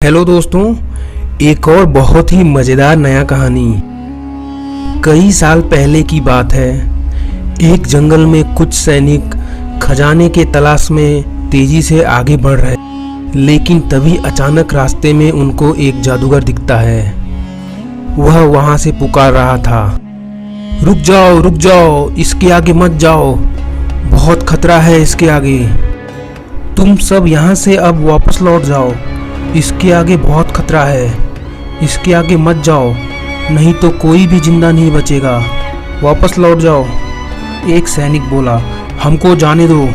Hello दोस्तों, एक और बहुत ही मज़ेदार नया कहानी। कई साल पहले की बात है। एक जंगल में कुछ सैनिक खजाने के तलाश में तेजी से आगे बढ़ रहे, लेकिन तभी अचानक रास्ते में उनको एक जादूगर दिखता है। वह वहां से पुकार रहा था, रुक जाओ, इसके आगे मत जाओ, बहुत खतरा है इसके आगे। तुम सब यहाँ से अब वापस लौट जाओ, इसके आगे बहुत खतरा है, इसके आगे मत जाओ, नहीं तो कोई भी जिंदा नहीं बचेगा, वापस लौट जाओ। एक सैनिक बोला, हमको जाने दो,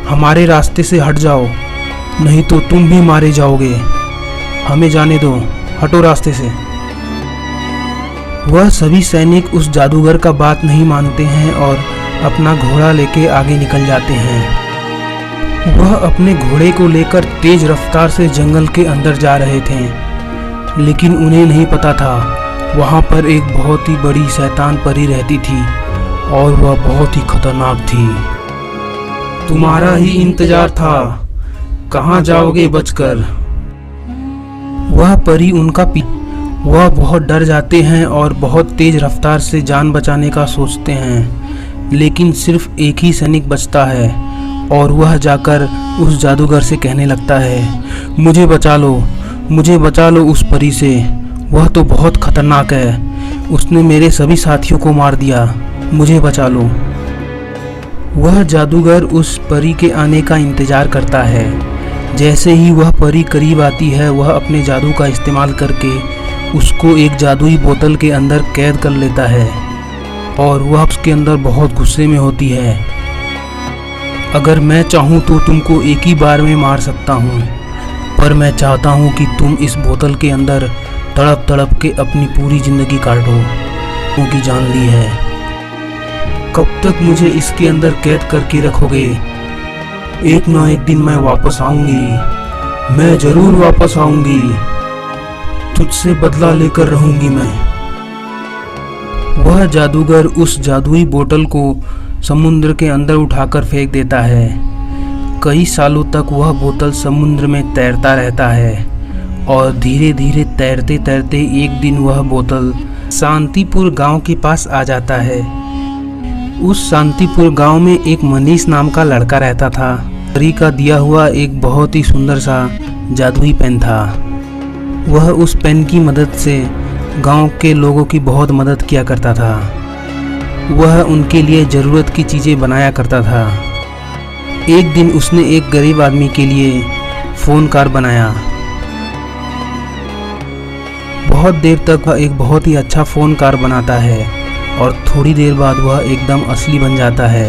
हमारे रास्ते से हट जाओ, नहीं तो तुम भी मारे जाओगे, हमें जाने दो, हटो रास्ते से। वह सभी सैनिक उस जादूगर का बात नहीं मानते हैं और अपना घोड़ा लेके आगे निकल जाते हैं। वह अपने घोड़े को लेकर तेज रफ्तार से जंगल के अंदर जा रहे थे, लेकिन उन्हें नहीं पता था वहां पर एक बहुत ही बड़ी शैतान परी रहती थी और वह बहुत ही खतरनाक थी। तुम्हारा ही इंतजार था, कहां जाओगे बचकर। वह परी वह बहुत डर जाते हैं और बहुत तेज रफ्तार से जान बचाने का सोचते हैं, लेकिन सिर्फ एक ही सैनिक बचता है और वह जाकर उस जादूगर से कहने लगता है, मुझे बचा लो उस परी से, वह तो बहुत खतरनाक है, उसने मेरे सभी साथियों को मार दिया, मुझे बचा लो। वह जादूगर उस परी के आने का इंतजार करता है। जैसे ही वह परी करीब आती है, वह अपने जादू का इस्तेमाल करके उसको एक जादुई बोतल के अंदर कैद कर लेता है और वह उसके अंदर बहुत गुस्से में होती है। अगर मैं चाहूँ तो तुमको एक ही बार में मार सकता हूँ, पर मैं चाहता हूँ कि तुम इस बोतल के अंदर तड़प तड़प के अपनी पूरी जिंदगी काटो, क्योंकि जान ली है। कब तक मुझे इसके अंदर कैद करके रखोगे? एक ना एक दिन मैं वापस आऊंगी, मैं जरूर वापस आऊंगी, तुझसे बदला लेकर रहूंगी मैं। वह जादूगर उस जादुई बोतल को समुद्र के अंदर उठाकर फेंक देता है। कई सालों तक वह बोतल समुद्र में तैरता रहता है और धीरे धीरे तैरते तैरते एक दिन वह बोतल शांतिपुर गांव के पास आ जाता है। उस शांतिपुर गांव में एक मनीष नाम का लड़का रहता था। परी का दिया हुआ एक बहुत ही सुंदर सा जादुई पेन था। वह उस पेन की मदद से गांव के लोगों की बहुत मदद किया करता था। वह उनके लिए ज़रूरत की चीज़ें बनाया करता था। एक दिन उसने एक गरीब आदमी के लिए फ़ोन कार बनाया। बहुत देर तक वह एक बहुत ही अच्छा फ़ोन कार बनाता है और थोड़ी देर बाद वह एकदम असली बन जाता है।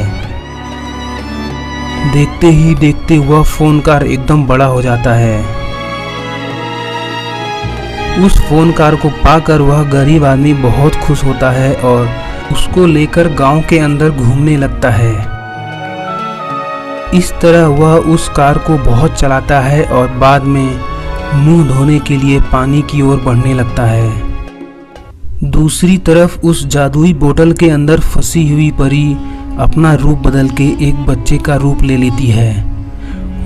देखते ही देखते वह फ़ोन कार एकदम बड़ा हो जाता है। उस फ़ोन कार को पाकर वह गरीब आदमी बहुत खुश होता है और उसको लेकर गांव के अंदर घूमने लगता है। इस तरह वह उस कार को बहुत चलाता है और बाद में मुंह धोने के लिए पानी की ओर बढ़ने लगता है। दूसरी तरफ उस जादुई बोतल के अंदर फंसी हुई परी अपना रूप बदल के एक बच्चे का रूप ले लेती है।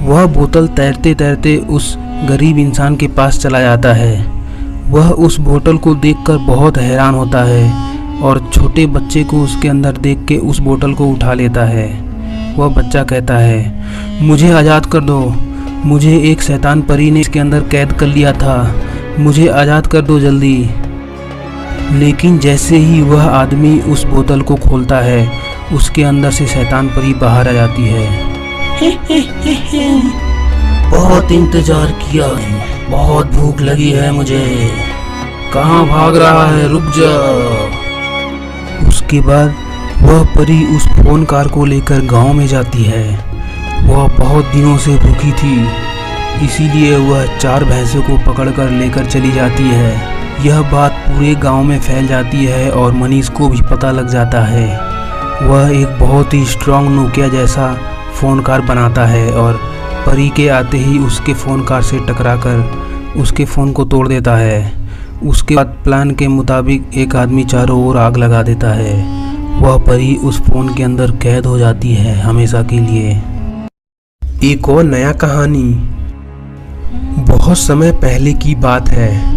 वह बोतल तैरते तैरते उस गरीब इंसान के पास चला जाता है। वह उस बोतल को देखकर बहुत हैरान होता है और छोटे बच्चे को उसके अंदर देख के उस बोतल को उठा लेता है। वह बच्चा कहता है, मुझे आज़ाद कर दो, मुझे एक शैतान परी ने इसके अंदर कैद कर लिया था, मुझे आज़ाद कर दो जल्दी। लेकिन जैसे ही वह आदमी उस बोतल को खोलता है, उसके अंदर से शैतान परी बाहर आ जाती है। बहुत इंतजार किया, बहुत भूख लगी है मुझे, कहाँ भाग रहा है, रुक जा। उसके बाद वह परी उस फ़ोन कार को लेकर गांव में जाती है। वह बहुत दिनों से भूखी थी, इसीलिए वह 4 भैंसों को पकड़कर लेकर चली जाती है। यह बात पूरे गांव में फैल जाती है और मनीष को भी पता लग जाता है। वह एक बहुत ही स्ट्रांग नोकिया जैसा फ़ोन कार बनाता है और परी के आते ही उसके फ़ोन कार से टकराकर उसके फ़ोन को तोड़ देता है। उसके बाद प्लान के मुताबिक एक आदमी चारों ओर आग लगा देता है। वह परी उस फ़ोन के अंदर कैद हो जाती है हमेशा के लिए। एक और नया कहानी। बहुत समय पहले की बात है।